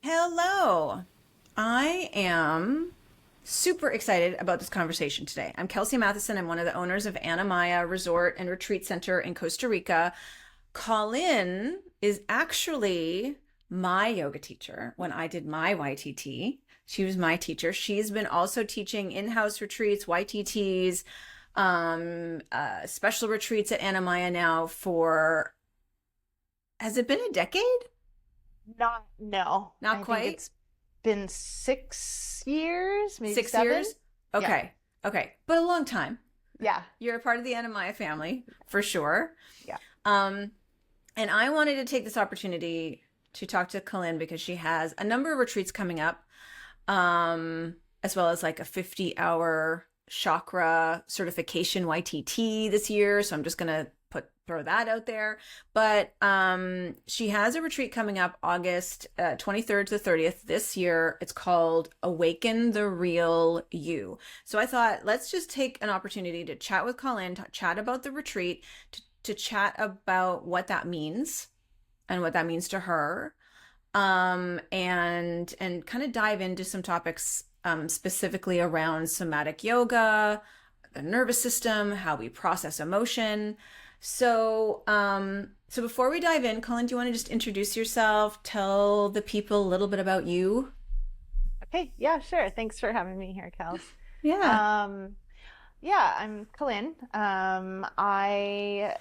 Hello. I am super excited about this conversation today. I'm Kelsey Matheson. I'm one of the owners of Anamaya Resort and Retreat Center in Costa Rica. Colynn is actually my yoga teacher when I did my YTT. She was my teacher. She's been also teaching in-house retreats, YTTs, special retreats at Anamaya now for, has it been a decade? No. Not I think quite. it's been 6 years, maybe 6 years? 7. Yeah. Okay. Okay. But a long time. Yeah. You're a part of the Anamaya family for sure. Yeah. Um, and I wanted to take this opportunity to talk to Colynn because she has a number of retreats coming up, as well as like a 50-hour chakra certification YTT this year. So I'm just gonna throw that out there. But she has a retreat coming up August 23rd to the 30th this year. It's called Awaken the Real You. So I thought let's just take an opportunity to chat with Colynn, chat about the retreat, to chat about what that means and what that means to her, and kind of dive into some topics specifically around somatic yoga, the nervous system, how we process emotion. So before we dive in, Colynn, do you want to just introduce yourself, tell the people a little bit about you? Okay. Yeah, sure. Thanks for having me here, Kels. Yeah. Um, yeah, I'm Colin. I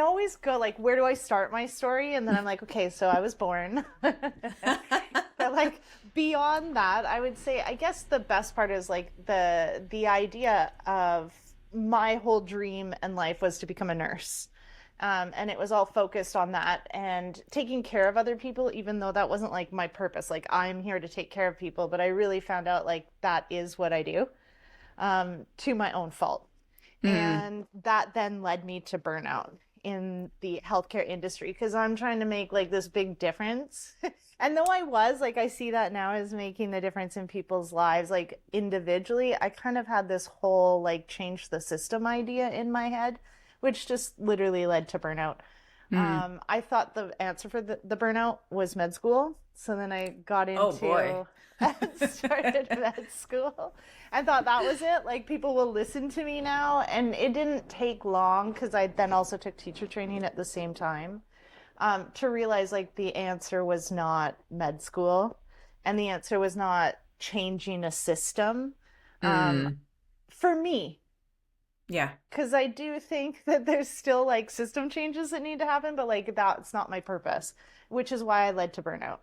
always go like, where do I start my story? And then I'm like, okay, so I was born. But like beyond that, I would say I guess the best part is like the idea of my whole dream and life was to become a nurse. And it was all focused on that and taking care of other people, even though that wasn't like my purpose. Like I'm here to take care of people, but I really found out like that is what I do, to my own fault. Mm, And that then led me to burnout in the healthcare industry because I'm trying to make like this big difference. And though I was like, I see that now as making the difference in people's lives, like individually, I kind of had this whole like change the system idea in my head, which just literally led to burnout. mm. I thought the answer for the burnout was med school. So then I got Oh boy. into started med school and thought that was it. Like people will listen to me now. And it didn't take long because I then also took teacher training at the same time, to realize like the answer was not med school and the answer was not changing a system, um, Mm. for me. Yeah. Because I do think that there's still like system changes that need to happen, but like that's not my purpose, which is why I led to burnout.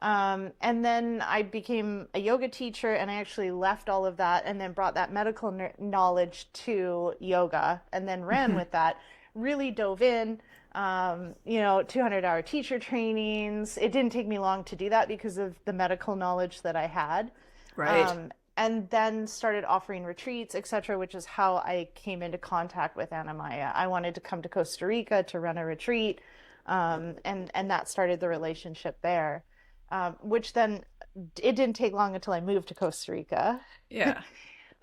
And then I became a yoga teacher and I actually left all of that and then brought that medical knowledge to yoga and then ran with that, really dove in, 200-hour teacher trainings. It didn't take me long to do that because of the medical knowledge that I had. Right. Um, and then started offering retreats, etc., which is how I came into contact with Anamaya. I wanted to come to Costa Rica to run a retreat, and that started the relationship there. Which then it didn't take long until I moved to Costa Rica. Yeah.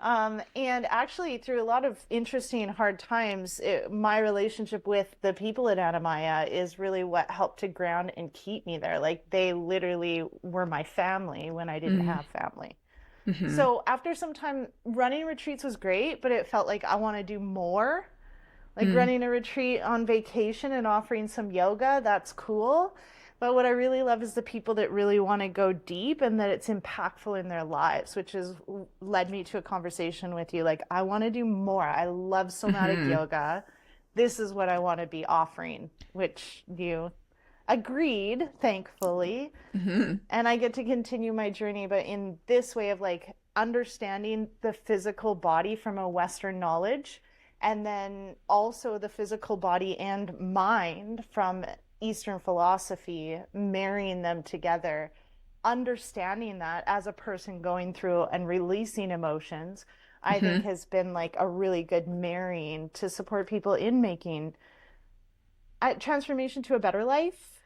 And actually, through a lot of interesting and hard times, my relationship with the people at Anamaya is really what helped to ground and keep me there. Like they literally were my family when I didn't Mm, have family. hmm. So after some time, running retreats was great, but it felt like I want to do more. Like Mm, running a retreat on vacation and offering some yoga, that's cool. But what I really love is the people that really want to go deep and that it's impactful in their lives, which has led me to a conversation with you. Like, I want to do more. I love somatic hmm. yoga. This is what I want to be offering, which you agreed, thankfully. Hmm. And I get to continue my journey, but in this way of like understanding the physical body from a Western knowledge, and then also the physical body and mind from Eastern philosophy, marrying them together, understanding that as a person going through and releasing emotions, I think Hmm. has been like a really good marrying to support people in making a transformation to a better life,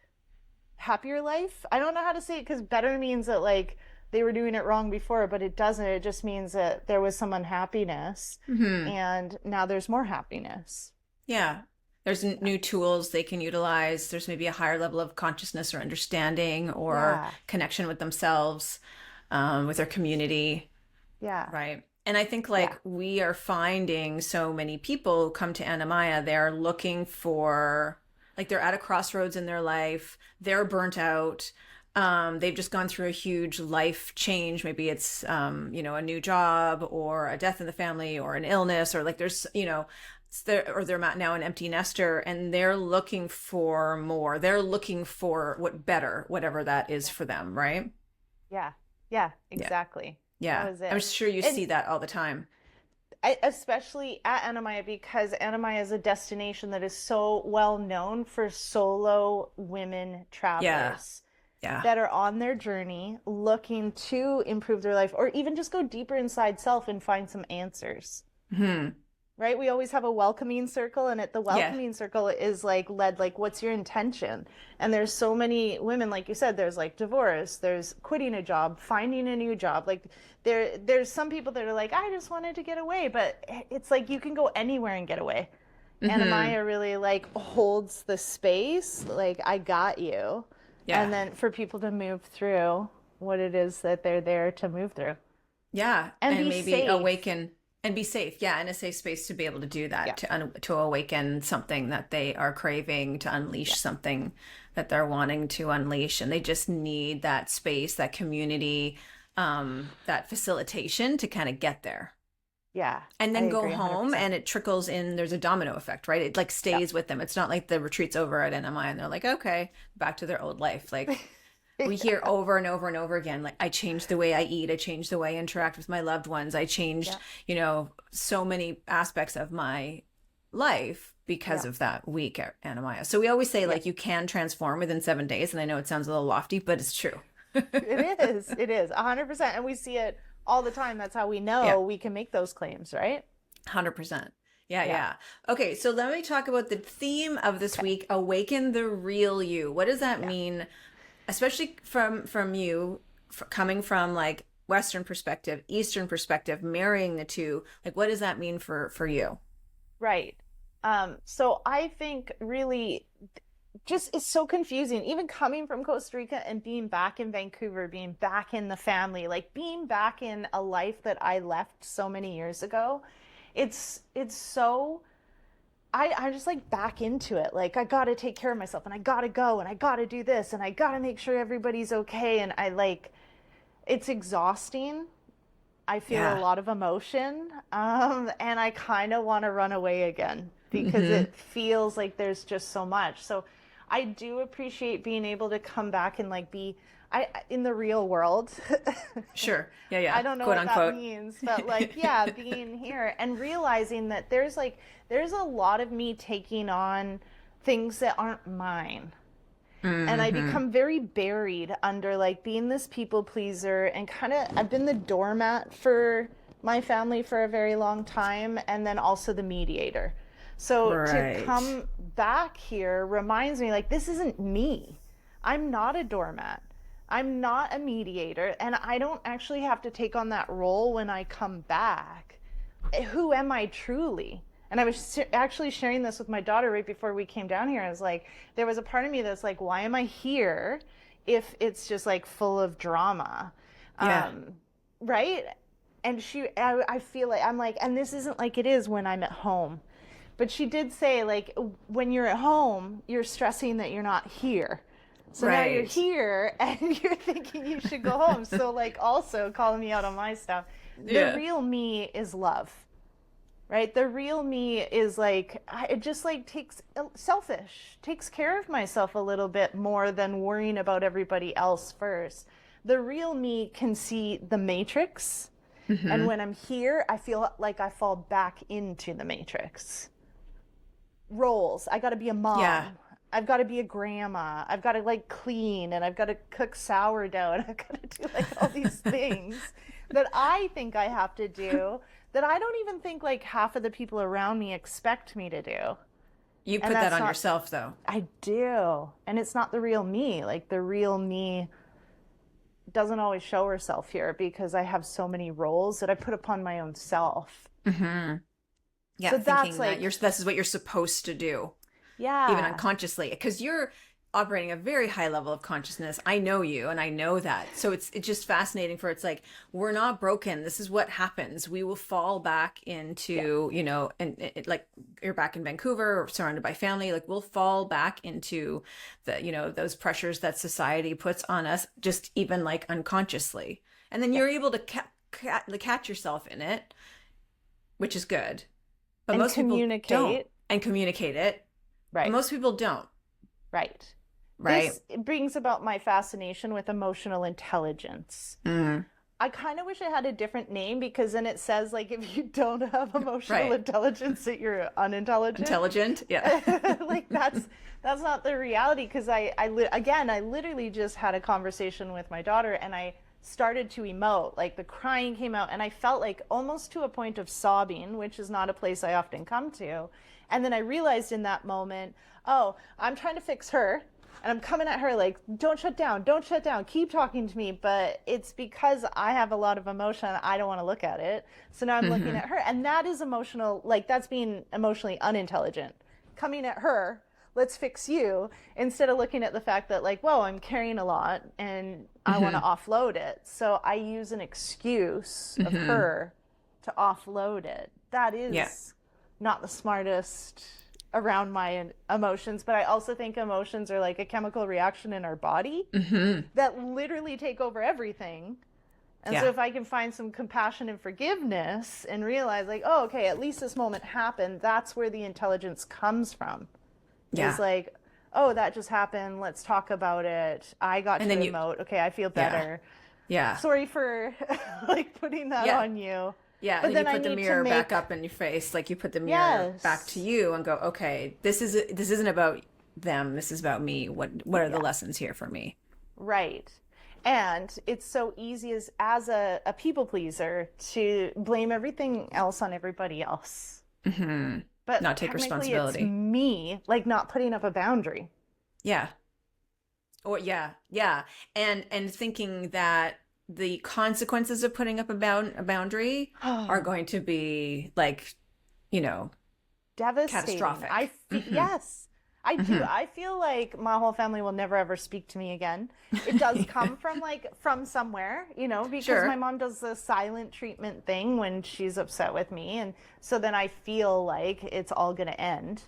happier life. I don't know how to say it because better means that like they were doing it wrong before, but it doesn't. It just means that there was some unhappiness Hmm. and now there's more happiness. Yeah. There's new tools they can utilize. There's maybe a higher level of consciousness or understanding or Yeah. connection with themselves, with their community, Yeah. right? And I think Yeah. like we are finding so many people who come to Anamaya, they're looking for, like they're at a crossroads in their life, they're burnt out. They've just gone through a huge life change. Maybe it's, a new job or a death in the family or an illness, or like there's, or they're now an empty nester and they're looking for more. They're looking for whatever that is for them, right? Yeah. Yeah. Yeah. Exactly. Yeah. That was I'm it. sure you And see that all the time. especially at Anamaya, because Anamaya is a destination that is so well known for solo women Yeah. travelers Yeah. that are on their journey looking to improve their life or even just go deeper inside self and find some answers. Hmm. Right? We always have a welcoming circle, and at the Yeah. welcoming circle is like led like what's your intention? And there's so many women, like you said, there's like divorce, there's quitting a job, finding a new job. Like there's some people that are like, I just wanted to get away, but it's like you can go anywhere and get away. Hmm. Anamaya really like holds the space, like I got you. Yeah. And then for people to move through what it is that they're there to move through Yeah. and And be maybe safe. awaken and be safe. Yeah. In a safe space to be able to do Yeah. that, to awaken something that they are craving, to unleash Yeah. something that they're wanting to unleash. And they just need that space, that community, that facilitation to kind of get there. Yeah. And I then go agree home 100%. and it trickles in. There's a domino effect, right? It like Yeah. stays with them. It's not like the retreat's over at NMI and they're like, okay, back to their old life. Like we hear over and over and over again, like I changed the way I eat. I changed the way I interact with my loved ones. I changed, Yeah. so many aspects of my life because Yeah. of that week at Anamaya. So we always say Yeah. like you can transform within 7 days. And I know it sounds a little lofty, but it's true. It is. It is 100%. And we see it all the time. That's how we Yeah. know we can make those claims, right? 100%. Yeah, Yeah. yeah. Okay, so let me talk about the theme of this week, awaken the real you. What does that Yeah. mean, especially from you coming from like Western perspective, Eastern perspective, marrying the two? Like what does that mean for you? Right. So I think really just it's so confusing. Even coming from Costa Rica and being back in Vancouver, being back in the family, like being back in a life that I left so many years ago. It's so I just like back into it. Like I gotta take care of myself and I gotta go and I gotta do this and I gotta make sure everybody's okay. And I like it's exhausting. I feel a Yeah. lot of emotion. And I kind of want to run away again because Hmm. it feels like there's just so much. So I do appreciate being able to come back and like be in the real world. Sure. Yeah, I yeah. don't know Quote what that unquote. means, but like, yeah, being here and realizing that there's a lot of me taking on things that aren't mine. And I Hmm. become very buried under like being this people pleaser and kind of I've been the doormat for my family for a very long time and then also the mediator. So to Right. come back here reminds me like this isn't me. I'm not a doormat. I'm not a mediator and I don't actually have to take on that role when I come back. Who am I truly? And I was actually sharing this with my daughter right before we came down here. I was like, there was a part of me that's like, why am I here if it's just like full of drama? Yeah. Um, right? And I feel like, I'm like, and this isn't like it is when I'm at home. But she did say, like, when you're at home, you're stressing that you're not here. So now you're Right. here and you're thinking you should go home. So, like, also calling me out on my stuff. The Yeah. real me is love, right? The real me is like, it just like selfish, takes care of myself a little bit more than worrying about everybody else first. The real me can see the matrix. And Hmm. when I'm here, I feel like I fall back into the matrix. Roles. I got to be a Yeah. mom. I've got to be a grandma. I've got to like clean and I've got to cook sourdough and I've got to do like all these things that I think I have to do that I don't even think like half of the people around me expect me to do. You And put that that's on not, yourself though. I do. And it's not the real me. Like the real me doesn't always show herself here because I have so many roles that I put upon my own self. Hmm. Yeah, So that's thinking that like, this is what you're supposed to do. even Yeah. unconsciously, because you're operating a very high level of consciousness. I know you and I know that. So it's just fascinating for it's like we're not broken. This is what happens. We will fall back Yeah. into, and like you're back in Vancouver or surrounded by family, like we'll fall back into the, those pressures that society puts on us just even like unconsciously. And then Yeah. you're able to catch yourself in it, which is good. But And most people don't, communicate. and communicate it. But Right. most people don't. Right. Right. This brings about my fascination with emotional intelligence. Mm. I kind of wish I had a different name because then it says like if you don't have emotional Right. intelligence that you're unintelligent. Intelligent. Yeah. Like that's not the reality because I literally just had a conversation with my daughter and I started to emote, like the crying came out and I felt like almost to a point of sobbing, which is not a place I often come to. And then I realized in that moment, oh, I'm trying to fix her. And I'm coming at her like, don't shut down, keep talking to me. But it's because I have a lot of emotion. I don't want to look at it. So now I'm looking at her. And that is emotional, like that's being emotionally unintelligent. Coming at her, let's fix you, instead of looking at the fact that like, whoa, I'm carrying a lot and I want to offload it. So I use an excuse of her to offload it. That is not the smartest around my emotions, but I also think emotions are like a chemical reaction in our body that literally take over everything. And so if I can find some compassion and forgiveness and realize like, oh, okay, at least this moment happened, that's where the intelligence comes from. Yeah. It's like, oh, that just happened. Let's talk about it. I got And to then emote. Okay, I feel better. Yeah. Sorry for like putting that on you. Yeah, But and then you I put the need mirror to back make... up in your face, like you put the mirror back to you and go, okay, this isn't about them. This is about me. What are the lessons here for me? Right. And it's so easy as a people pleaser to blame everything else on everybody else. But Not take technically responsibility. it's me, like not putting up a boundary. Yeah. Or yeah. And thinking that the consequences of putting up a boundary are going to be like, Devastating. catastrophic. Yes, I do. I feel like my whole family will never ever speak to me again. It does come from somewhere, because my mom does the silent treatment thing when she's upset with me. And so then I feel like it's all going to end,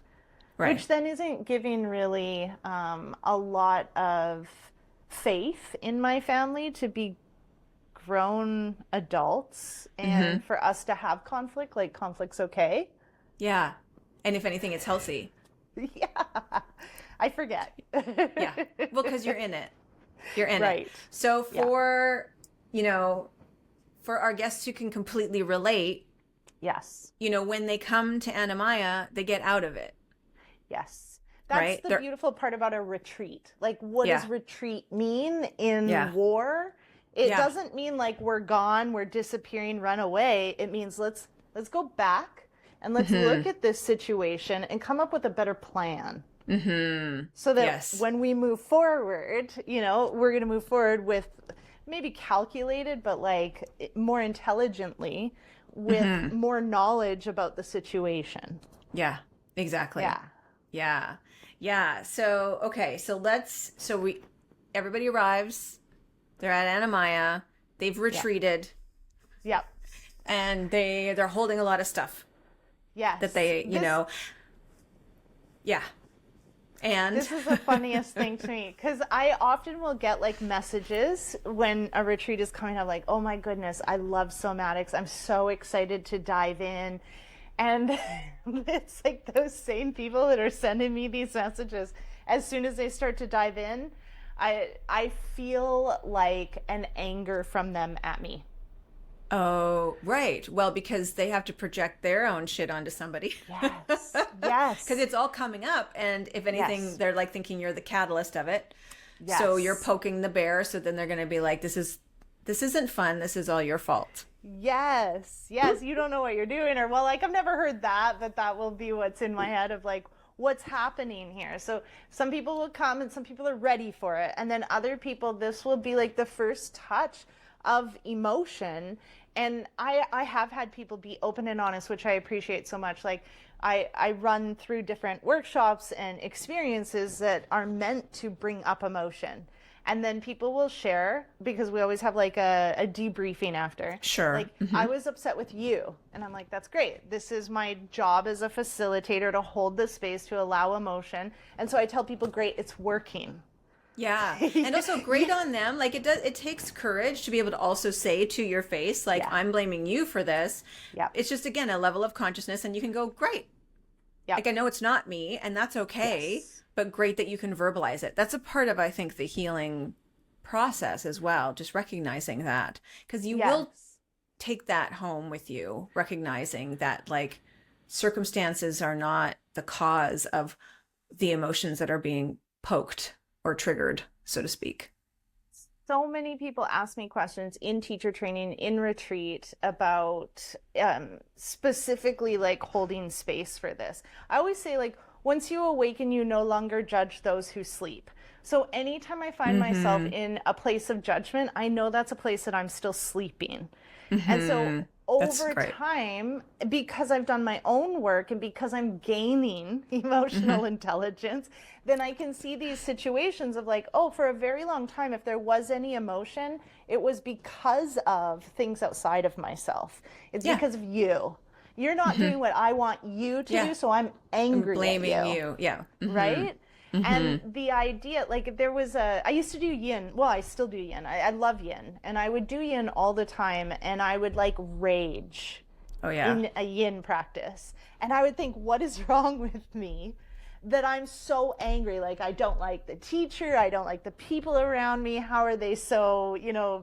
which then isn't giving really a lot of faith in my family to be grown adults and for us to have conflict, like conflict's okay. Yeah. And if anything, it's healthy. Yeah. I forget. Yeah. Well, because you're in it. You're in Right. it. So for our guests who can completely relate, Yes. when they come to Anamaya, they get out of it. Yes. That's Right? the beautiful part about a retreat. Like, what does retreat mean in war? It doesn't mean like we're gone, we're disappearing, run away. It means let's go back and let's look at this situation and come up with a better plan. So that when we move forward, we're going to move forward with maybe calculated, but like more intelligently with more knowledge about the situation. Yeah, exactly. Yeah. Yeah. So, okay. Everybody arrives. They're at Anamaya. They've retreated. Yep. And they're holding a lot of stuff. Yes. That they, yeah. And this is the funniest thing to me because I often will get like messages when a retreat is coming up like, oh my goodness, I love somatics. I'm so excited to dive in. And it's like those same people that are sending me these messages. As soon as they start to dive in, I feel like an anger from them at me. Oh, right. Well, because they have to project their own shit onto somebody. Yes. Yes. Because it's all coming up. And if anything, they're like thinking you're the catalyst of it. Yes. So you're poking the bear. So then they're going to be like, this isn't fun. This is all your fault. Yes. Yes. You don't know what you're doing. Or, well, like, I've never heard that, but that will be what's in my head of like, what's happening here. So some people will come and some people are ready for it. And then other people, this will be like the first touch of emotion. And I have had people be open and honest, which I appreciate so much. Like, I run through different workshops and experiences that are meant to bring up emotion. And then people will share, because we always have like a debriefing after. Sure. Like, I was upset with you. And I'm like, that's great. This is my job as a facilitator, to hold the space, to allow emotion. And so I tell people, great, it's working. Yeah. And also great on them. Like it takes courage to be able to also say to your face, like, Yeah. I'm blaming you for this. Yeah. It's just, again, a level of consciousness, and you can go, great. Yeah. Like, I know it's not me, and that's okay, Yes. but great that you can verbalize it. That's a part of, I think, the healing process as well. Just recognizing that, because you will Yes. take that home with you, recognizing that, like, circumstances are not the cause of the emotions that are being poked or triggered, so to speak. So many people ask me questions in teacher training, in retreat, about specifically like holding space for this. I always say, like, once you awaken, you no longer judge those who sleep. So anytime I find myself in a place of judgment, I know that's a place that I'm still sleeping. And so That's over great. time, because I've done my own work and because I'm gaining emotional intelligence, then I can see these situations of like, oh, for a very long time, if there was any emotion, it was because of things outside of myself. It's Yeah. because of you. You're not doing what I want you to Yeah. do, so I'm angry Blaming at you. you. Yeah. Right? And the idea, like, there was I used to do yin. Well, I still do yin. I love yin. And I would do yin all the time. And I would like rage Oh, yeah. in a yin practice. And I would think, what is wrong with me that I'm so angry? Like, I don't like the teacher. I don't like the people around me. How are they so,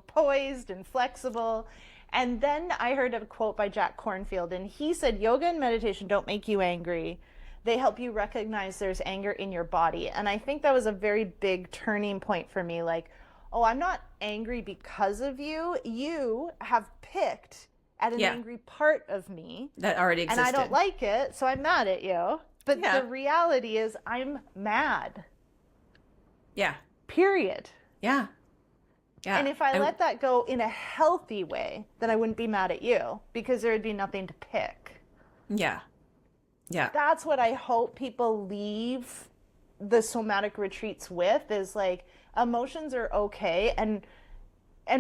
poised and flexible? And then I heard a quote by Jack Kornfield, and he said, yoga and meditation don't make you angry. They help you recognize there's anger in your body. And I think that was a very big turning point for me. Like, oh, I'm not angry because of you. You have picked at an angry part of me That already and existed. I don't like it, so I'm mad at you. But Yeah. the reality is I'm mad, Yeah. period. Yeah. Yeah. And if I let that go in a healthy way, then I wouldn't be mad at you, because there would be nothing to pick. Yeah. Yeah. That's what I hope people leave the somatic retreats with, is like, emotions are okay, and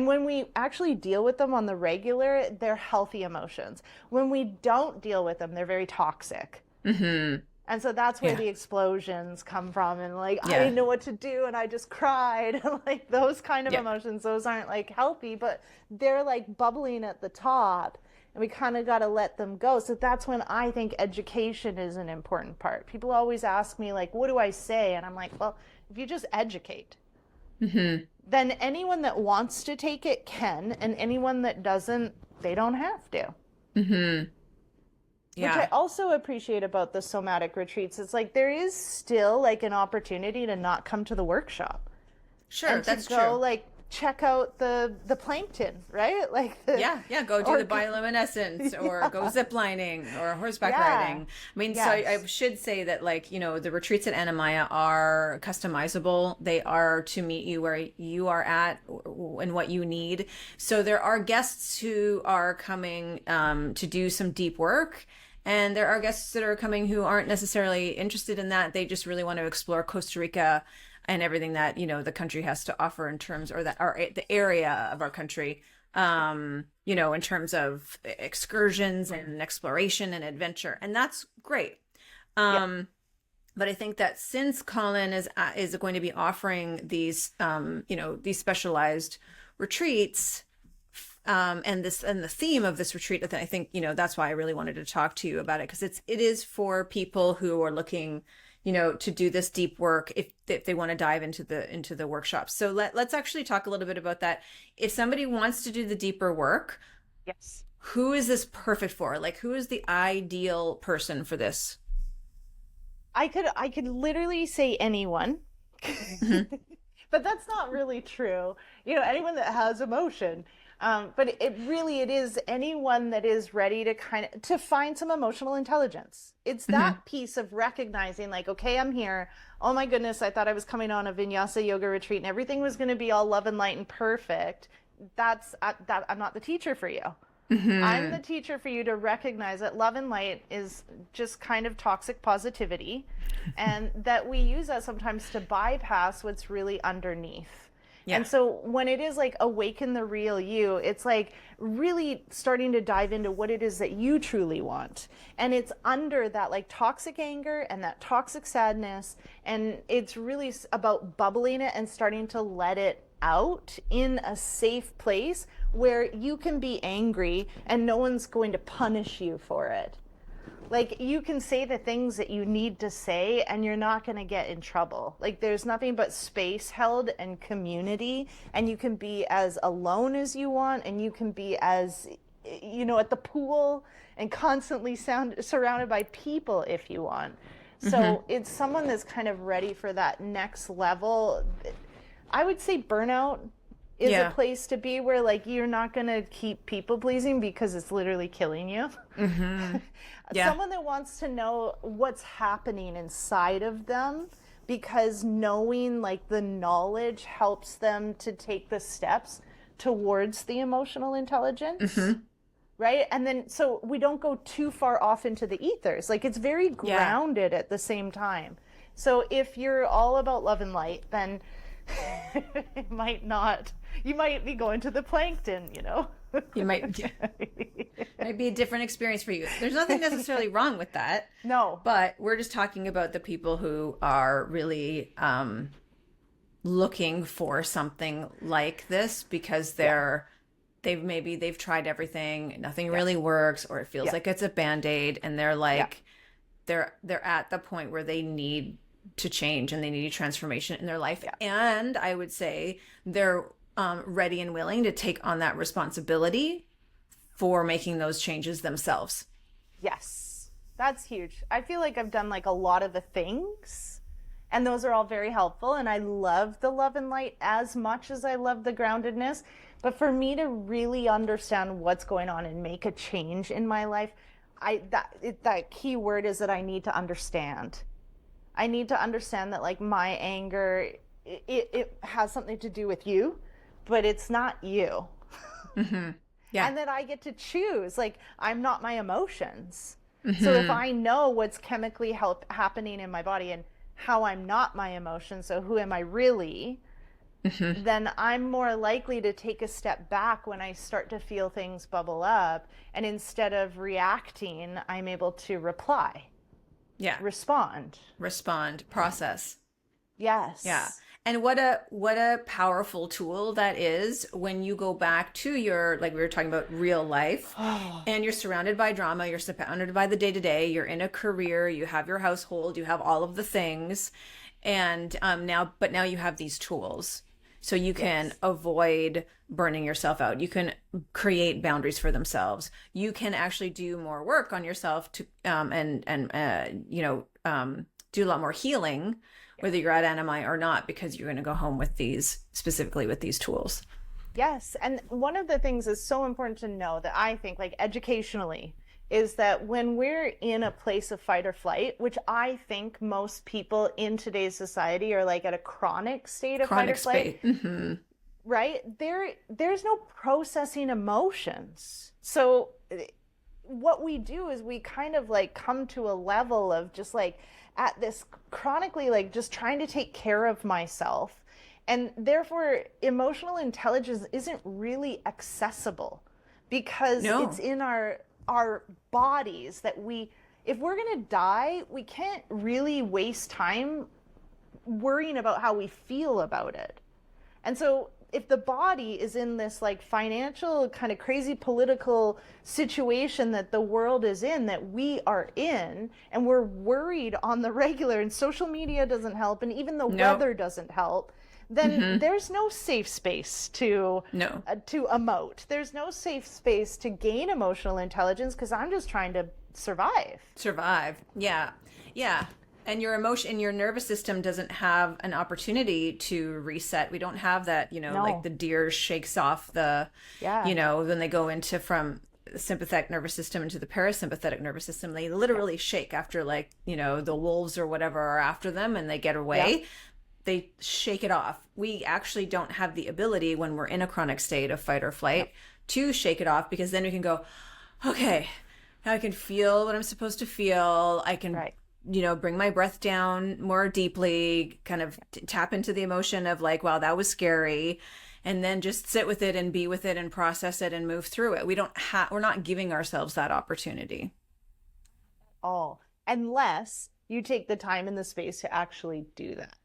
when we actually deal with them on the regular, they're healthy emotions. When we don't deal with them, they're very toxic. And so that's where the explosions come from, and like, I didn't know what to do and I just cried. Like, those kind of emotions, those aren't like healthy, but they're like bubbling at the top. And we kind of got to let them go. So that's when I think education is an important part. People always ask me, like, what do I say? And I'm like, well, if you just educate, then anyone that wants to take it can, and anyone that doesn't, they don't have to. Which I also appreciate about the somatic retreats. It's like, there is still like an opportunity to not come to the workshop. Sure, And that's to go true. like check out the plankton, right? Like Go do or the go- bioluminescence, or go ziplining, or horseback Yeah. riding. I mean, so I Yes. should say that, like, the retreats at Anamaya are customizable. They are to meet you where you are at and what you need. So there are guests who are coming to do some deep work. And there are guests that are coming who aren't necessarily interested in that. They just really want to explore Costa Rica and everything that, the country has to offer in terms, or the area of our country, in terms of excursions and exploration and adventure. And that's great. But I think that since Colynn is going to be offering these, these specialized retreats, and the theme of this retreat, I think, that's why I really wanted to talk to you about it, because it is for people who are looking, to do this deep work, if they want to dive into the workshops. So let's actually talk a little bit about that. If somebody wants to do the deeper work, Yes. who is this perfect for? Like, who is the ideal person for this? I could literally say anyone. But that's not really true. Anyone that has emotion. But it is anyone that is ready to find some emotional intelligence. It's that piece of recognizing, like, okay, I'm here. Oh my goodness, I thought I was coming on a vinyasa yoga retreat and everything was going to be all love and light and perfect. I'm not the teacher for you. I'm the teacher for you to recognize that love and light is just kind of toxic positivity, and that we use that sometimes to bypass what's really underneath. Yeah. And so when it is like awaken the real you, it's like really starting to dive into what it is that you truly want. And it's under that like toxic anger and that toxic sadness. And it's really about bubbling it and starting to let it out in a safe place where you can be angry and no one's going to punish you for it. Like, you can say the things that you need to say and you're not going to get in trouble. Like, there's nothing but space held and community, and you can be as alone as you want, and you can be as, you know, at the pool and constantly surrounded by people if you want. So it's someone that's kind of ready for that next level. I would say burnout is a place to be where like you're not going to keep people pleasing because it's literally killing you. Someone that wants to know what's happening inside of them, because knowing like the knowledge helps them to take the steps towards the emotional intelligence. Right? And then so we don't go too far off into the ethers. Like, it's very grounded at the same time. So if you're all about love and light, then it might not, you might be going to the plankton, you know. You might be a different experience for you. There's nothing necessarily wrong with that. No. But we're just talking about the people who are really looking for something like this because they've tried everything, nothing really works, or it feels like it's a band-aid, and they're like they're at the point where they need to change and they need a transformation in their life. And I would say they're ready and willing to take on that responsibility for making those changes themselves. Yes, that's huge. I feel like I've done like a lot of the things, and those are all very helpful. And I love the love and light as much as I love the groundedness. But for me to really understand what's going on and make a change in my life, that key word is that I need to understand. I need to understand that like my anger, it has something to do with you, but it's not you. Yeah. And that I get to choose. Like, I'm not my emotions. So if I know what's chemically happening in my body and how I'm not my emotions, so who am I really, then I'm more likely to take a step back when I start to feel things bubble up. And instead of reacting, I'm able to reply. Yeah. Respond, process. Yes. Yeah. And what a powerful tool that is when you go back to your, like we were talking about, real life, and you're surrounded by drama, you're surrounded by the day-to-day, you're in a career, you have your household, you have all of the things. And now you have these tools. So you can avoid burning yourself out. You can create boundaries for themselves. You can actually do more work on yourself to do a lot more healing, whether you're at Anamaya or not, because you're going to go home with these tools. Yes. And one of the things is so important to know that I think, like, educationally, is that when we're in a place of fight or flight, which I think most people in today's society are like at a chronic state of fight or flight, right? There's no processing emotions. So what we do is we kind of like come to a level of just like at this chronically like just trying to take care of myself. And therefore emotional intelligence isn't really accessible because it's in our bodies that if we're going to die, we can't really waste time worrying about how we feel about it. And so if the body is in this like financial kind of crazy political situation that the world is in, that we are in, and we're worried on the regular, and social media doesn't help, and even the weather doesn't help, then there's no safe space to emote. There's no safe space to gain emotional intelligence because I'm just trying to survive. Yeah. And your nervous system doesn't have an opportunity to reset. We don't have that, like the deer shakes off then they go into from the sympathetic nervous system into the parasympathetic nervous system. They literally shake after the wolves or whatever are after them and they get away. They shake it off. We actually don't have the ability when we're in a chronic state of fight or flight to shake it off, because then we can go, okay, now I can feel what I'm supposed to feel. I can, Right. bring my breath down more deeply, kind of tap into the emotion of like, wow, that was scary. And then just sit with it and be with it and process it and move through it. We're not giving ourselves that opportunity. All. Unless you take the time and the space to actually do that,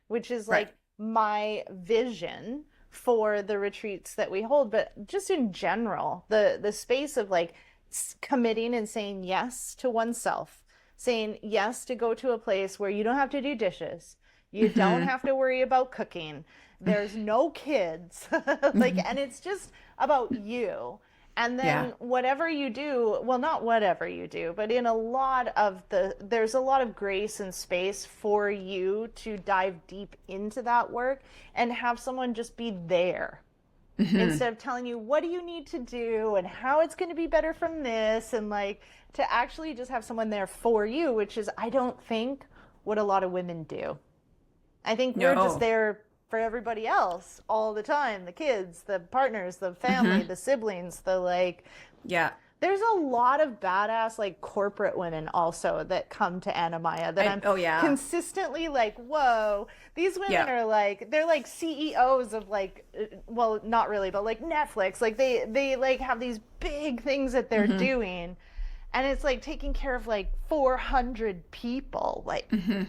which is Right. like my vision for the retreats that we hold. But just in general, the space of like committing and saying yes to oneself, saying yes to go to a place where you don't have to do dishes, you don't Mm-hmm. have to worry about cooking, there's no kids, like, Mm-hmm. and it's just about you. And Yeah. then whatever you do, well, not whatever you do, but in a lot of there's a lot of grace and space for you to dive deep into that work and have someone just be there Mm-hmm. instead of telling you what do you need to do and how it's going to be better from this, and like to actually just have someone there for you, which is, I don't think, what a lot of women do. I think we're just No. there for everybody else all the time, the kids, the partners, the family, Mm-hmm. the siblings, the like. Yeah. There's a lot of badass like corporate women also that come to Anamaya that I'm Oh yeah. consistently like, whoa, these women Yeah. are like, they're like CEOs of like, well, not really, but like Netflix. Like they like have these big things that they're Mm-hmm. doing, and it's like taking care of like 400 people. Like, Mm-hmm.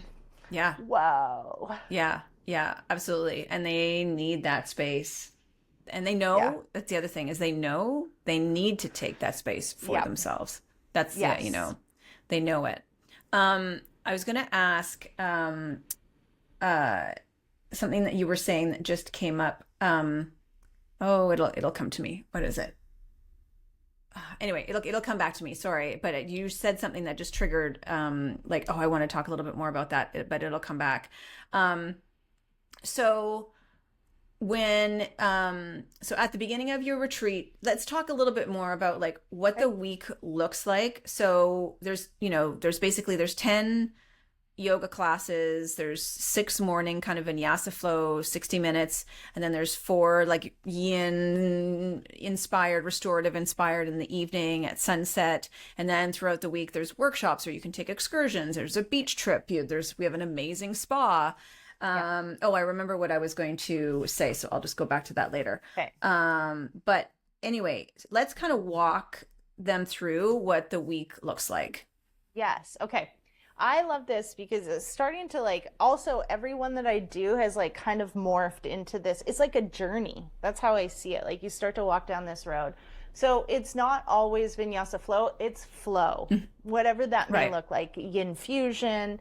Yeah. whoa. Yeah. Yeah. Absolutely. And they need that space. And they Yeah. know, that's the other thing, is they know they need to take that space for Yep. themselves. That's, yeah, Yes. they know it. I was going to ask uh, something that you were saying that just came up. Oh, it'll come to me. What is it? Anyway, it'll come back to me. Sorry, but you said something that just triggered like, oh, I want to talk a little bit more about that, but it'll come back. Um, so when so at the beginning of your retreat, let's talk a little bit more about like what Okay. the week looks like. So there's 10 yoga classes, there's 6 morning kind of vinyasa flow 60 minutes, and then there's 4 like yin inspired, restorative inspired in the evening at sunset. And then throughout the week there's workshops, or you can take excursions, there's a beach trip, we have an amazing spa. Yeah. Oh, I remember what I was going to say, so I'll just go back to that later. Okay. But anyway, let's kind of walk them through what the week looks like. Yes. Okay. I love this because it's starting to like, also everyone that I do has like kind of morphed into this. It's like a journey. That's how I see it. Like you start to walk down this road. So it's not always vinyasa flow, it's flow, whatever that may Right. look like. Yin fusion.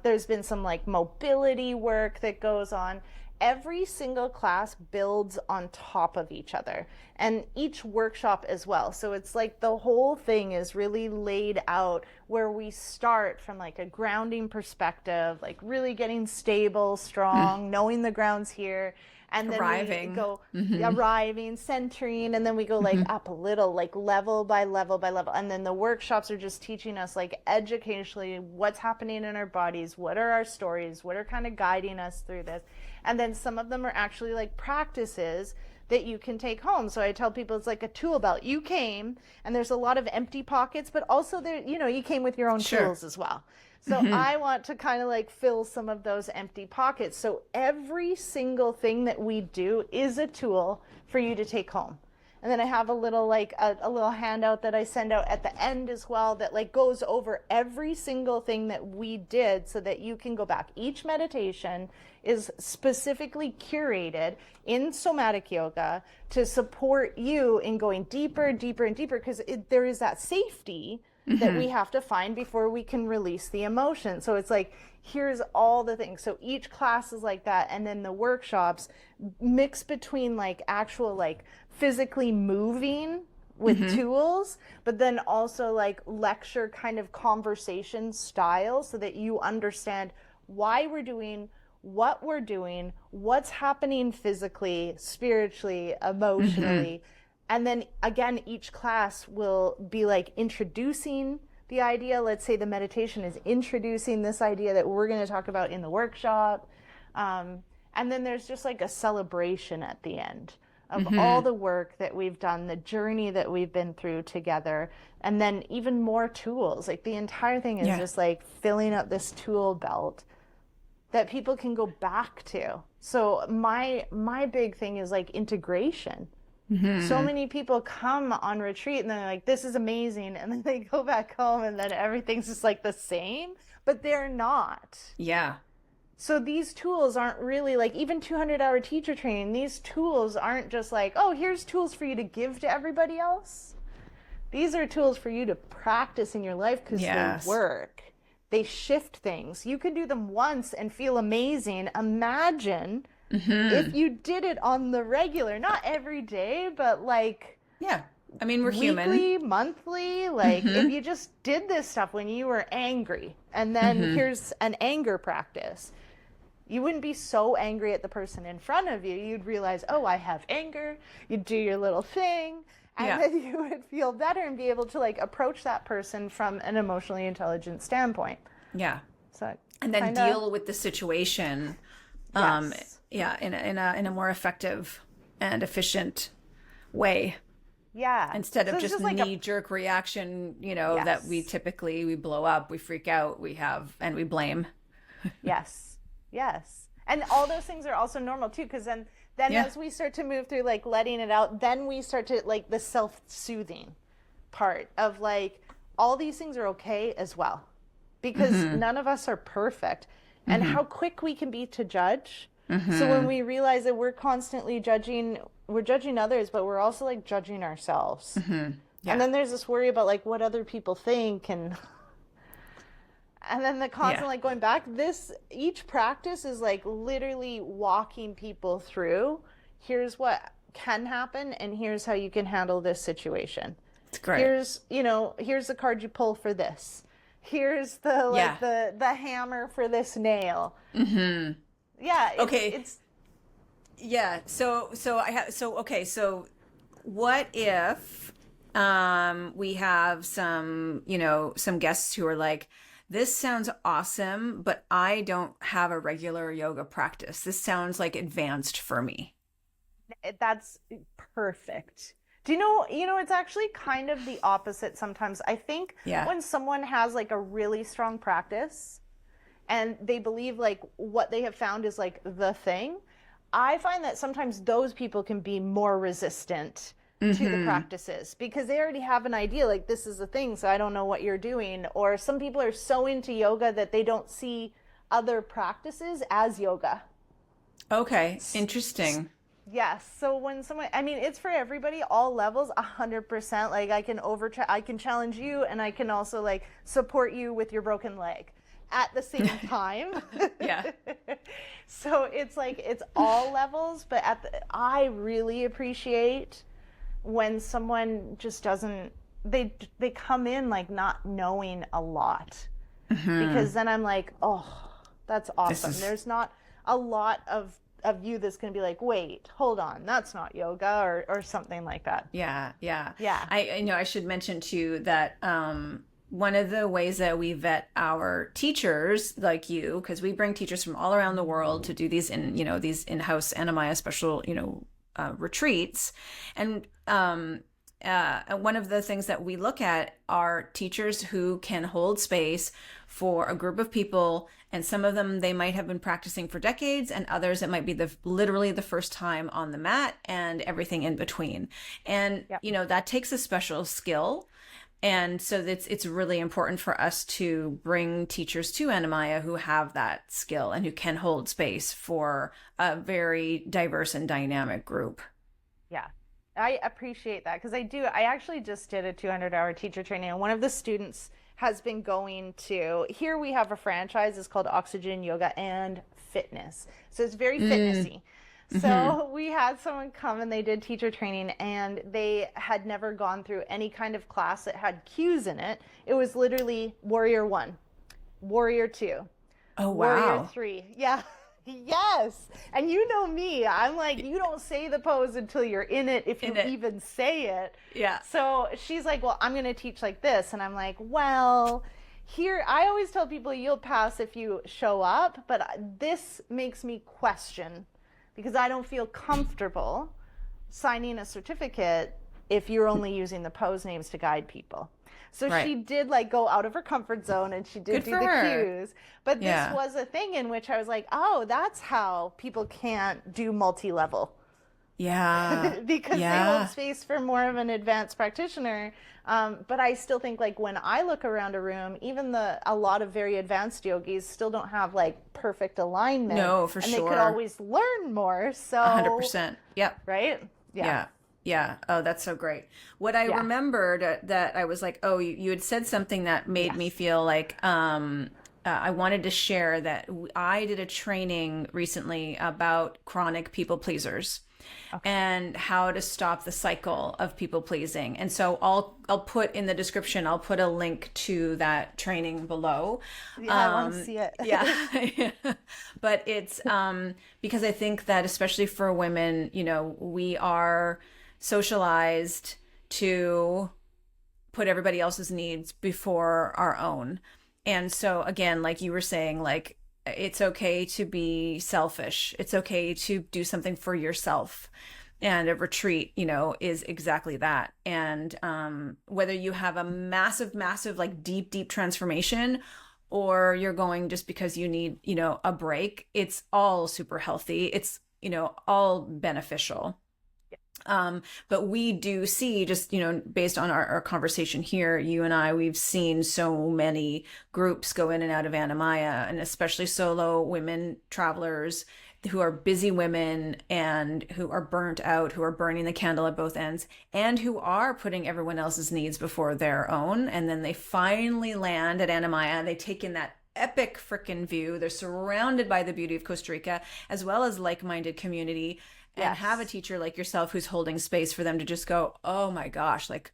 There's been some like mobility work that goes on. Every single class builds on top of each other, and each workshop as well. So it's like the whole thing is really laid out where we start from like a grounding perspective, like really getting stable, strong, knowing the ground's here. And then we Arriving. go Mm-hmm. arriving, centering, and then we go like Mm-hmm. up a little, like level by level by level. And then the workshops are just teaching us like educationally what's happening in our bodies, what are our stories, what are kind of guiding us through this. And then some of them are actually like practices that you can take home. So I tell people it's like a tool belt. You came and there's a lot of empty pockets, but also there, you came with your own Sure. tools as well. So Mm-hmm. I want to kind of like fill some of those empty pockets. So every single thing that we do is a tool for you to take home. And then I have a little like a little handout that I send out at the end as well that like goes over every single thing that we did so that you can go back. Each meditation is specifically curated in somatic yoga to support you in going deeper, deeper, and deeper, because there is that safety that we have to find before we can release the emotion. So it's like, here's all the things. So each class is like that. And then the workshops mix between like actual like physically moving with tools, but then also like lecture kind of conversation style so that you understand why we're doing what we're doing, what's happening physically, spiritually, emotionally. And then again, each class will be like introducing the idea. Let's say the meditation is introducing this idea that we're going to talk about in the workshop. And then there's just like a celebration at the end of all the work that we've done, the journey that we've been through together, and then even more tools. Like the entire thing is just like filling up this tool belt that people can go back to. So my big thing is like integration. So many people come on retreat and they're like, this is amazing. And then they go back home and then everything's just like the same, but they're not. Yeah. So these tools aren't really like, even 200-hour teacher training, these tools aren't just like, oh, here's tools for you to give to everybody else. These are tools for you to practice in your life because they work. They shift things. You can do them once and feel amazing. Imagine if you did it on the regular, not every day, but like, I mean, we're weekly, human. monthly. Like if you just did this stuff when you were angry, and then here's an anger practice. You wouldn't be so angry at the person in front of you. You'd realize, oh, I have anger. You'd do your little thing. And then you would feel better and be able to like approach that person from an emotionally intelligent standpoint. Yeah. So and then deal with the situation in a more effective and efficient way. Yeah. Instead of so just like knee-jerk reaction, that we typically, we blow up, we freak out, and we blame. Yes. And all those things are also normal too, because then as we start to move through like letting it out, then we start to like the self-soothing part of like all these things are okay as well, because none of us are perfect, and how quick we can be to judge. So when we realize that we're constantly judging others, but we're also like judging ourselves. And then there's this worry about like what other people think, and then the constant like going back. Each practice is like literally walking people through. Here's what can happen, and here's how you can handle this situation. It's great. Here's the card you pull for this. Here's the the hammer for this nail. Yeah. So what if we have some guests who are like, this sounds awesome, but I don't have a regular yoga practice. This sounds like advanced for me. That's perfect. Do you know, it's actually kind of the opposite sometimes. I think when someone has like a really strong practice and they believe like what they have found is like the thing, I find that sometimes those people can be more resistant to the practices because they already have an idea like this is the thing, so I don't know what you're doing. Or some people are so into yoga that they don't see other practices as yoga. Okay, interesting. Yes. So when someone, I mean, it's for everybody, all levels, 100%. Like I can challenge you, and I can also like support you with your broken leg at the same time. So it's like, it's all levels, but I really appreciate when someone just doesn't, they come in like not knowing a lot, because then I'm like, oh, that's awesome. There's not a lot of you that's going to be like, wait, hold on, that's not yoga, or something like that. Yeah. I should mention too that one of the ways that we vet our teachers like you, because we bring teachers from all around the world to do these these in-house Anamaya special retreats, and one of the things that we look at are teachers who can hold space for a group of people, and some of them, they might have been practicing for decades, and others it might be literally the first time on the mat and everything in between. And that takes a special skill. And so it's really important for us to bring teachers to Anamaya who have that skill and who can hold space for a very diverse and dynamic group. Yeah, I appreciate that, because I actually just did a 200-hour teacher training, and one of the students has been going to, here we have a franchise, it's called Oxygen Yoga and Fitness. So it's very fitnessy. So we had someone come and they did teacher training, and they had never gone through any kind of class that had cues in it. It was literally Warrior 1, Warrior 2, oh wow, Warrior 3. Yeah. Yes. And you know me, I'm like, you don't say the pose until you're in it, if you even say it. Yeah. So she's like, well, I'm going to teach like this. And I'm like, well, here, I always tell people you'll pass if you show up, but this makes me question, because I don't feel comfortable signing a certificate if you're only using the pose names to guide people. So Right. she did like go out of her comfort zone and she did Good do for the her. cues. But Yeah. this was a thing in which I was like, oh, that's how people can't do multi-level. Yeah. Because they hold Yeah. space for more of an advanced practitioner. But I still think like when I look around a room, even a lot of very advanced yogis still don't have like perfect alignment, No, for and they could sure. always learn more. So, 100%. Yep. right? Yeah. Yeah. Yeah. Oh, that's so great. What I Yeah. remembered that I was like, oh, you had said something that made me Yes. feel like I wanted to share that I did a training recently about chronic people pleasers Okay. and how to stop the cycle of people pleasing. And so I'll put in the description, I'll put a link to that training below. Yeah, I want to see it. Yeah. But it's because I think that especially for women, you know, we are socialized to put everybody else's needs before our own. And so again, like you were saying, like it's okay to be selfish. It's okay to do something for yourself. And a retreat, you know, is exactly that. And whether you have a massive, massive, like deep transformation, or you're going just because you need, you know, a break, it's all super healthy. It's, you know, all beneficial. But we do see just, you know, based on our conversation here, you and I, we've seen so many groups go in and out of Anamaya, and especially solo women travelers who are busy women and who are burnt out, who are burning the candle at both ends, and who are putting everyone else's needs before their own. And then they finally land at Anamaya. They take in that epic freaking view. They're surrounded by the beauty of Costa Rica, as well as like-minded community, and Yes. have a teacher like yourself who's holding space for them to just go, oh my gosh, like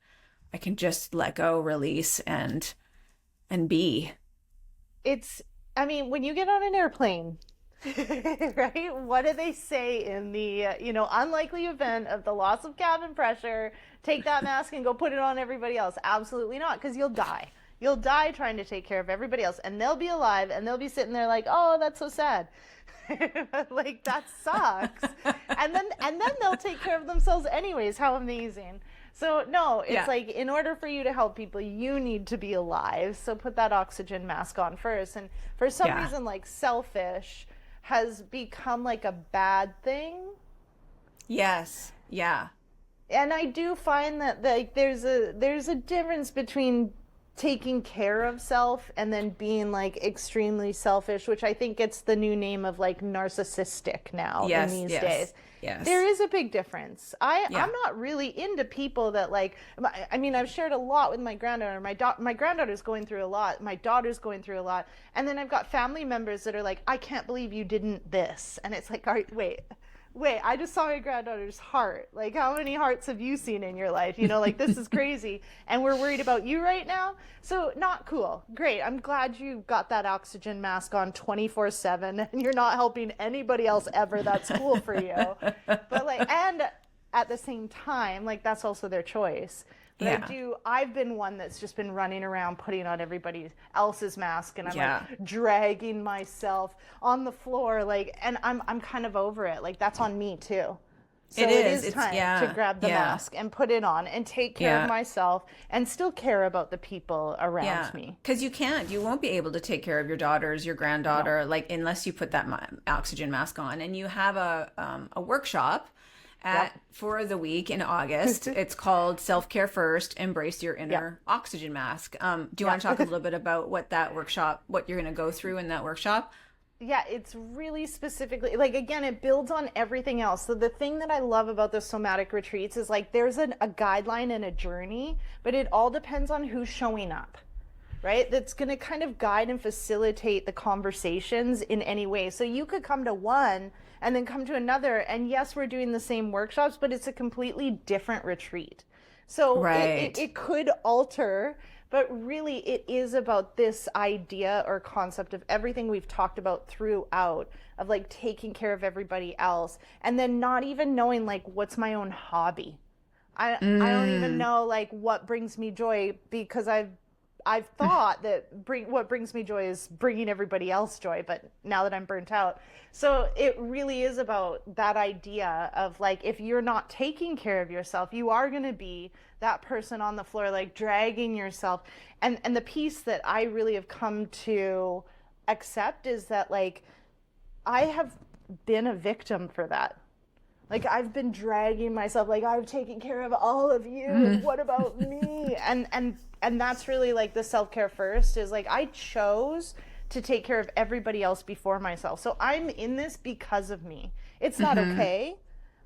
I can just let go, release, and be. It's, I mean, when you get on an airplane, right? What do they say in the, unlikely event of the loss of cabin pressure, take that mask and go put it on everybody else? Absolutely not, because you'll die. You'll die trying to take care of everybody else, and they'll be alive, and they'll be sitting there like, oh, that's so sad. Like, that sucks. And then they'll take care of themselves anyways. How amazing. So no, it's Yeah. like in order for you to help people, you need to be alive. So put that oxygen mask on first. And for some Yeah. reason, like selfish has become like a bad thing. Yes. Yeah. And I do find that like there's a difference between taking care of self and then being like extremely selfish, which I think it's the new name of like narcissistic now Yes. in these Yes. days. Yes. There is a big difference. Yeah. I'm not really into people that like, I mean, I've shared a lot with my granddaughter. My granddaughter's going through a lot. My daughter's going through a lot. And then I've got family members that are like, I can't believe you didn't this. And it's like, all right, wait, I just saw my granddaughter's heart. Like, how many hearts have you seen in your life? You know, like, this is crazy. And we're worried about you right now. So not cool. Great. I'm glad you got that oxygen mask on 24/7 and you're not helping anybody else ever. That's cool for you. But like, and at the same time, like, that's also their choice. But Yeah. I've been one that's just been running around putting on everybody else's mask, and I'm Yeah. like dragging myself on the floor, like, and I'm kind of over it. Like, that's on me too. So It it is. is It's, time yeah. to grab the Yeah. mask and put it on and take care Yeah. of myself and still care about the people around Yeah. me. Because you won't be able to take care of your daughters, your granddaughter, like unless you put that oxygen mask on. And you have a workshop for the week in August. It's called Self-Care First, Embrace Your Inner Oxygen Mask. Do you want to talk a little bit about what you're going to go through in that workshop? Yeah, it's really specifically, like, again, it builds on everything else. So the thing that I love about the somatic retreats is like there's a guideline and a journey, but it all depends on who's showing up, right? That's going to kind of guide and facilitate the conversations in any way. So you could come to one and then come to another, and yes, we're doing the same workshops, but it's a completely different retreat. So Right. it could alter, but really it is about this idea or concept of everything we've talked about throughout, of like taking care of everybody else and then not even knowing like what's my own hobby. I don't even know like what brings me joy because I've thought that what brings me joy is bringing everybody else joy, but now that I'm burnt out. So it really is about that idea of like, if you're not taking care of yourself, you are going to be that person on the floor, like dragging yourself. And the piece that I really have come to accept is that like, I have been a victim for that. Like I've been dragging myself, like I've taken care of all of you, and what about me? And that's really like the self-care first is like I chose to take care of everybody else before myself. So I'm in this because of me. It's not okay.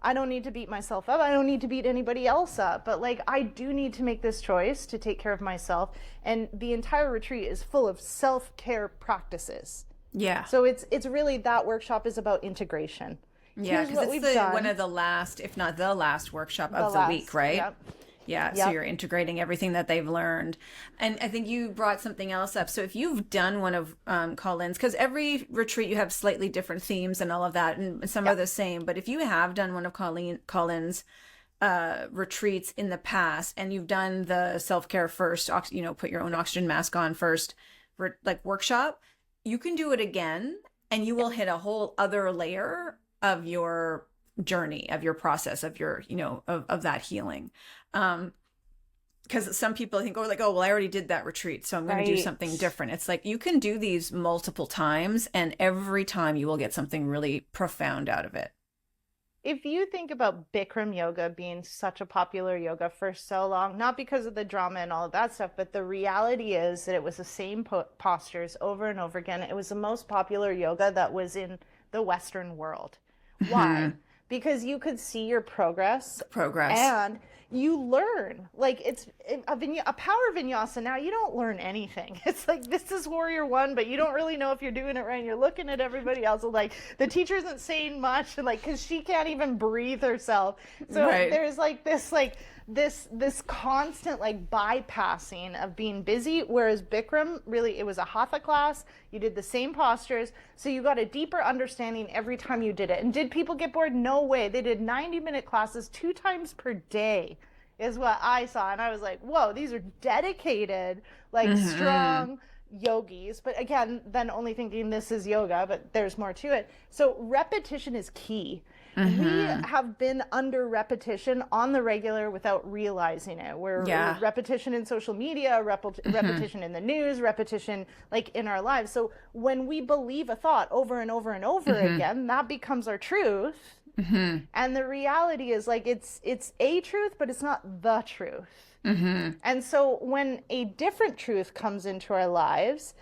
I don't need to beat myself up. I don't need to beat anybody else up. But like I do need to make this choice to take care of myself. And the entire retreat is full of self-care practices. Yeah. So it's really that workshop is about integration. Yeah, because it's one of the last, if not the last workshop of the week, right? Yep. Yeah, so you're integrating everything that they've learned. And I think you brought something else up. So if you've done one of Colynn's, because every retreat you have slightly different themes and all of that, and some are the same. But if you have done one of Colynn's retreats in the past, and you've done the self-care first, put your own oxygen mask on first, like workshop, you can do it again, and you will hit a whole other layer of your journey, of your process, of your, of that healing. Because some people think, I already did that retreat, so I'm going to do something different. It's like, you can do these multiple times, and every time you will get something really profound out of it. If you think about Bikram yoga being such a popular yoga for so long, not because of the drama and all of that stuff, but the reality is that it was the same postures over and over again. It was the most popular yoga that was in the Western world. Why? Because you could see your progress. And you learn. Like it's a power vinyasa. Now you don't learn anything. It's like, this is warrior one, but you don't really know if you're doing it right. And you're looking at everybody else. And like the teacher isn't saying much, and like, cause she can't even breathe herself. So there's like this constant like bypassing of being busy. Whereas Bikram, really, it was a hatha class. You did the same postures. So you got a deeper understanding every time you did it. And did people get bored? No way. They did 90-minute classes 2 times per day is what I saw. And I was like, whoa, these are dedicated, like strong yogis. But again, then only thinking this is yoga, but there's more to it. So repetition is key. We have been under repetition on the regular without realizing it. We're repetition in social media, repetition in the news, repetition like in our lives. So when we believe a thought over and over and over again, that becomes our truth. And the reality is like it's a truth, but it's not the truth. And so when a different truth comes into our lives,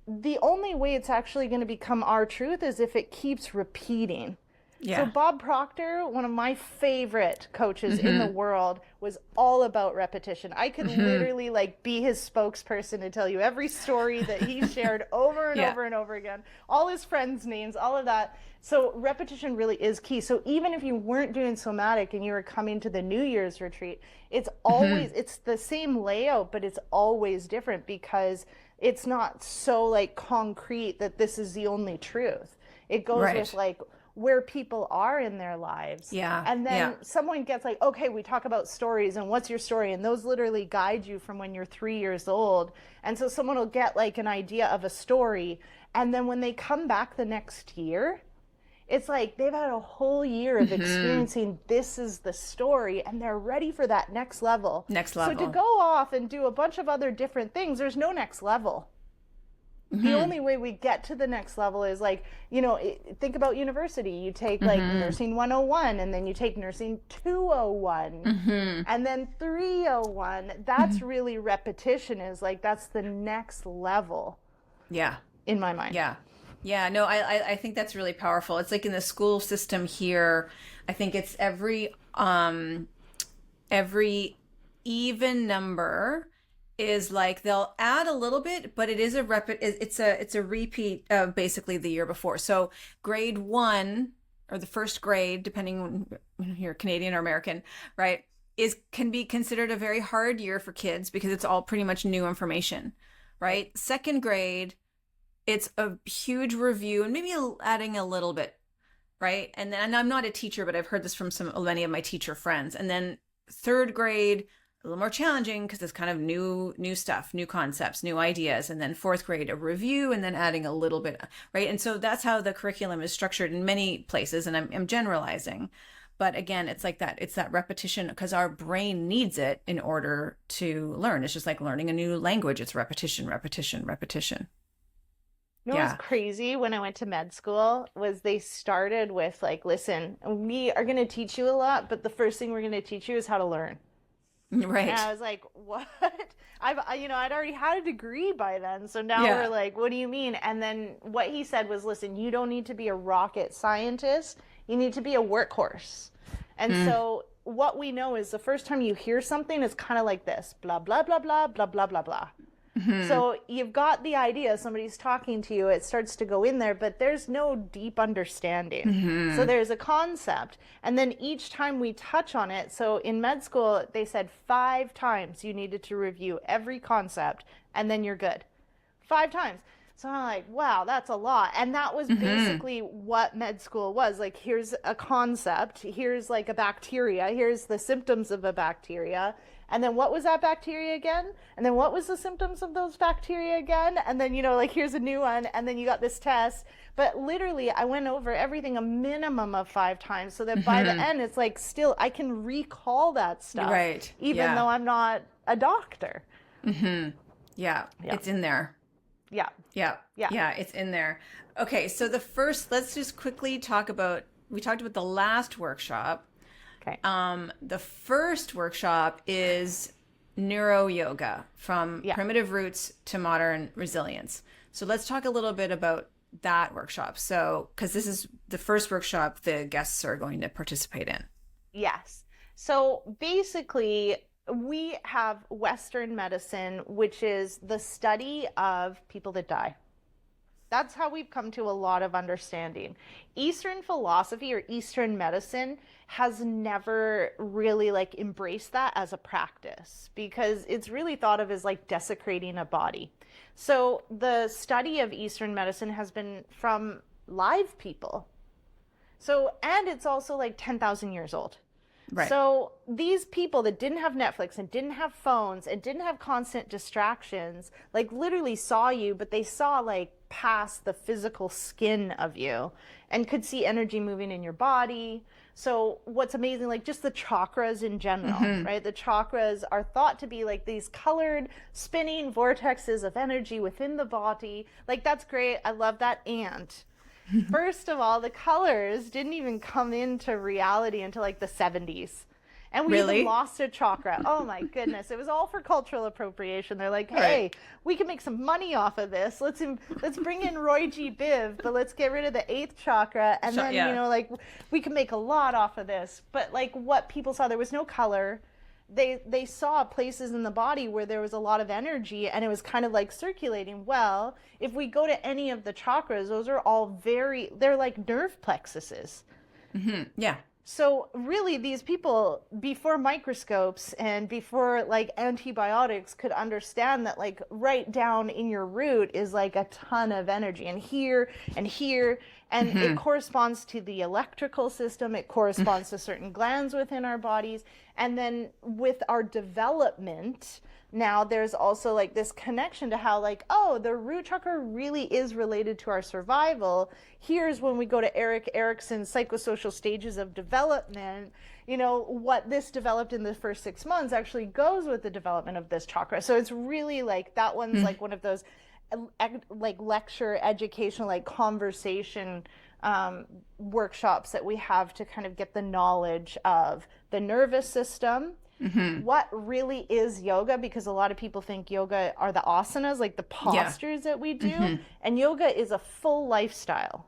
the only way it's actually going to become our truth is if it keeps repeating. So Bob Proctor, one of my favorite coaches in the world, was all about repetition. I could literally like be his spokesperson to tell you every story that he shared over and over and over again, all his friends' names, all of that. So repetition really is key. So even if you weren't doing somatic and you were coming to the New Year's retreat, it's always, it's the same layout, but it's always different because it's not so like concrete that this is the only truth. It goes with like where people are in their lives. And then someone gets like, okay, we talk about stories and what's your story? And those literally guide you from when you're 3 years old. And so someone will get like an idea of a story. And then when they come back the next year, it's like they've had a whole year of experiencing this is the story, and they're ready for that next level. So to go off and do a bunch of other different things, there's no next level. The only way we get to the next level is like, think about university. You take like nursing 101, and then you take nursing 201, and then 301. That's really repetition, is like, that's the next level. In my mind. No, I think that's really powerful. It's like in the school system here, I think it's every even number is like they'll add a little bit, but it is it's a repeat of basically the year before. So grade 1 or the first grade, depending on you're Canadian or American, right, can be considered a very hard year for kids because it's all pretty much new information, right? Second grade, it's a huge review and maybe adding a little bit, right? And then, and I'm not a teacher, but I've heard this from many of my teacher friends. And then third grade, a little more challenging because it's kind of new stuff, new concepts, new ideas. And then fourth grade, a review, and then adding a little bit, right? And so that's how the curriculum is structured in many places. And I'm generalizing. But again, it's like that. It's that repetition because our brain needs it in order to learn. It's just like learning a new language. It's repetition, repetition, repetition. You know what was crazy when I went to med school was they started with like, listen, we are going to teach you a lot, but the first thing we're going to teach you is how to learn. Right. And I was like, what? I'd already had a degree by then. So now we're like, what do you mean? And then what he said was, listen, you don't need to be a rocket scientist. You need to be a workhorse. And so what we know is the first time you hear something is kind of like this, blah, blah, blah, blah, blah, blah, blah, blah. So you've got the idea, somebody's talking to you, it starts to go in there, but there's no deep understanding. So there's a concept, and then each time we touch on it, so in med school, they said 5 times you needed to review every concept, and then you're good. 5 times. So I'm like, wow, that's a lot. And that was basically what med school was. Like, here's a concept, here's like a bacteria, here's the symptoms of a bacteria. And then what was that bacteria again? And then what was the symptoms of those bacteria again? And then, like, here's a new one. And then you got this test. But literally, I went over everything a minimum of 5 times so that by the end, it's like still I can recall that stuff. Right. Even though I'm not a doctor. Yeah. It's in there. Yeah, it's in there. Okay, so let's just quickly talk about, we talked about the last workshop. Okay. The first workshop is neuro yoga from primitive roots to modern resilience. So let's talk a little bit about that workshop. So, because this is the first workshop the guests are going to participate in. Yes. So basically, we have Western medicine, which is the study of people that die. That's how we've come to a lot of understanding. Eastern philosophy or Eastern medicine has never really like embraced that as a practice because it's really thought of as like desecrating a body. So the study of Eastern medicine has been from live people. So, and it's also like 10,000 years old. Right. So these people that didn't have Netflix and didn't have phones and didn't have constant distractions, like literally saw you, but they saw like past the physical skin of you and could see energy moving in your body. So what's amazing, like just the chakras in general, right? The chakras are thought to be like these colored spinning vortexes of energy within the body. Like that's great. I love that. And first of all, the colors didn't even come into reality until like the 70s. And we even lost a chakra. Oh my goodness. It was all for cultural appropriation. They're like, hey, we can make some money off of this. Let's bring in Roy G. Biv, but let's get rid of the 8th chakra. And then, like we can make a lot off of this. But like what people saw, there was no color. They saw places in the body where there was a lot of energy and it was kind of like circulating. Well, if we go to any of the chakras, those are all they're like nerve plexuses. Yeah. So really these people before microscopes and before like antibiotics could understand that like right down in your root is like a ton of energy and here and here. And it corresponds to the electrical system. It corresponds to certain glands within our bodies. And then with our development, now there's also like this connection to how like, oh, the root chakra really is related to our survival. Here's when we go to Erik Erikson's psychosocial stages of development, what this developed in the first 6 months actually goes with the development of this chakra. So it's really like that one's like one of those like lecture, educational, like conversation workshops that we have to kind of get the knowledge of the nervous system. What really is yoga, because a lot of people think yoga are the asanas, like the postures that we do, and yoga is a full lifestyle.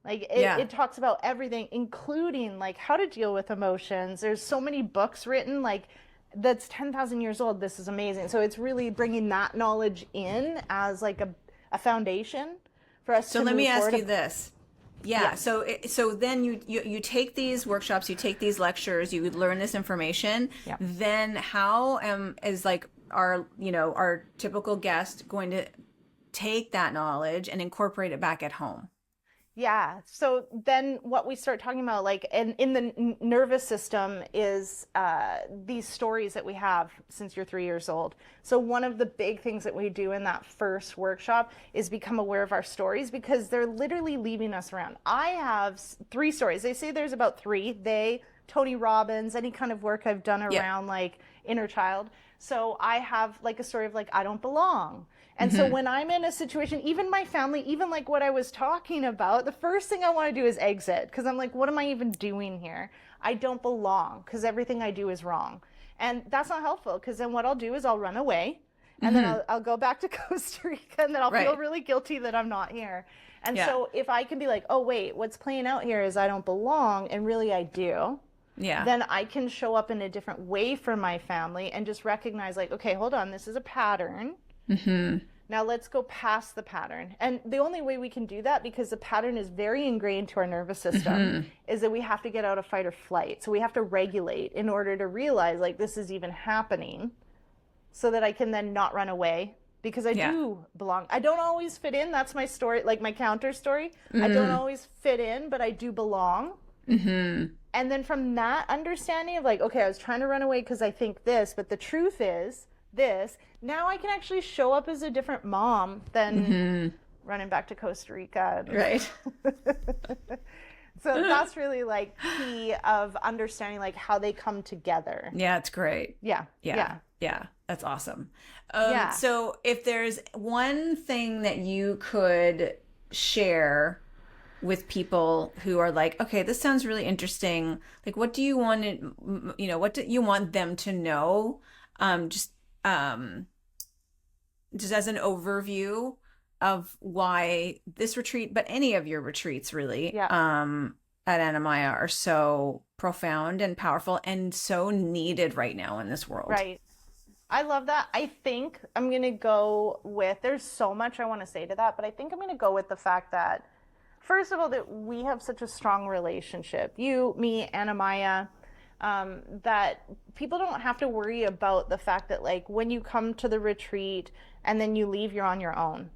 Like it talks about everything, including like how to deal with emotions. There's so many books written like that's 10,000 years old. This is amazing. So it's really bringing that knowledge in as like a foundation for us to move forward. So let me ask you this. Yeah. So then you take these workshops, you take these lectures, you learn this information. Yeah. Then how is like our typical guest going to take that knowledge and incorporate it back at home? Yeah. So then what we start talking about, like in the nervous system, is these stories that we have since you're 3 years old. So one of the big things that we do in that first workshop is become aware of our stories, because they're literally leaving us around. I have 3 stories. They say there's about three. Tony Robbins, any kind of work I've done around like inner child. So I have like a story of like, I don't belong. And so when I'm in a situation, even my family, even like what I was talking about, the first thing I want to do is exit, because I'm like, what am I even doing here? I don't belong because everything I do is wrong. And that's not helpful, because then what I'll do is I'll run away, and then I'll go back to Costa Rica, and then I'll feel really guilty that I'm not here. And so if I can be like, oh, wait, what's playing out here is I don't belong, and really I do. Yeah. Then I can show up in a different way for my family and just recognize like, okay, hold on, this is a pattern. Now let's go past the pattern. And the only way we can do that, because the pattern is very ingrained to our nervous system, is that we have to get out of fight or flight. So we have to regulate in order to realize like this is even happening, so that I can then not run away, because I do belong. I don't always fit in. That's my story, like my counter story. I don't always fit in, but I do belong. And then from that understanding of like, okay, I was trying to run away because I think this, but the truth is this. Now I can actually show up as a different mom than running back to Costa Rica. Right. So that's really like key of understanding like how they come together. Yeah, it's great. Yeah. That's awesome. So if there's one thing that you could share with people who are like, okay, this sounds really interesting. Like, what do you want to, what do you want them to know? Just as an overview of why this retreat, but any of your retreats really, at Anamaya are so profound and powerful and so needed right now in this world. Right. I love that. I think I'm going to go with, there's so much I want to say to that, but I think I'm going to go with the fact that, first of all, that we have such a strong relationship, you, me, Anamaya, that people don't have to worry about the fact that like when you come to the retreat and then you leave, you're on your own.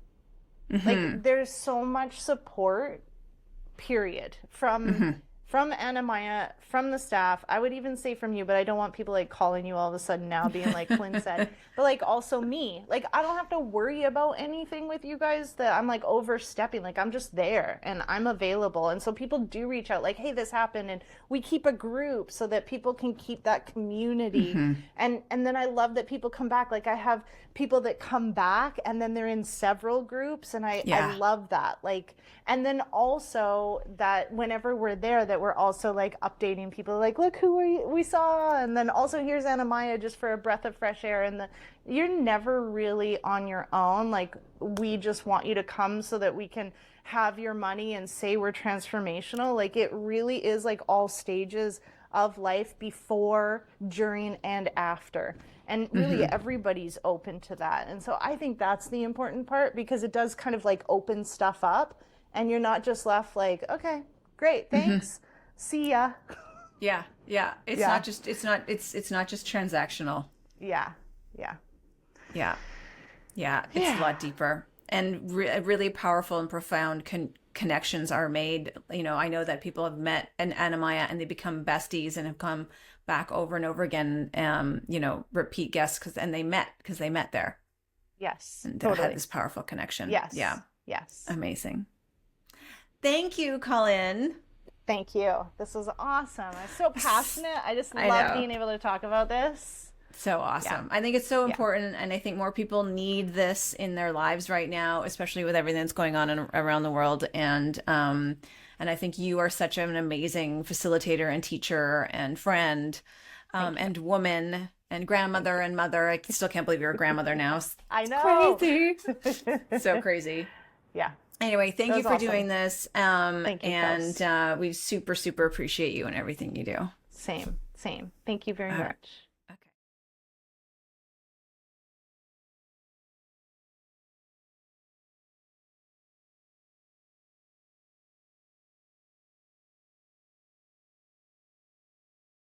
Like there's so much support, period, from Anamaya, from the staff. I would even say from you, but I don't want people like calling you all of a sudden now being like Colynn said, but like also me, like I don't have to worry about anything with you guys that I'm like overstepping. Like I'm just there and I'm available. And so people do reach out like, hey, this happened. And we keep a group so that people can keep that community. And then I love that people come back. Like I have people that come back and then they're in several groups. And I love that. Like, and then also that whenever we're there, that we're also like updating people like, look who we saw. And then also here's Anamaya just for a breath of fresh air. And you're never really on your own. Like we just want you to come so that we can have your money and say we're transformational. Like it really is like all stages of life, before, during, and after. And really everybody's open to that. And so I think that's the important part, because it does kind of like open stuff up and you're not just left like, okay, great, thanks. See ya. Yeah. It's not just transactional. Yeah. It's a lot deeper, and really powerful and profound connections are made. I know that people have met an Anamaya and they become besties and have come back over and over again, repeat guests because they met there. Yes. And totally. Had this powerful connection. Yes. Yeah. Yes. Amazing. Thank you, Colynn. Thank you. This was awesome. I'm so passionate. I just love being able to talk about this. So awesome. Yeah. I think it's so important, and I think more people need this in their lives right now, especially with everything that's going on around the world. And I think you are such an amazing facilitator and teacher and friend, and woman and grandmother and mother. I still can't believe you're a grandmother now. I know. Crazy. So crazy. Yeah. Anyway, thank you for awesome. doing this. Thank you, and we super, super appreciate you and everything you do. Same. Thank you very much.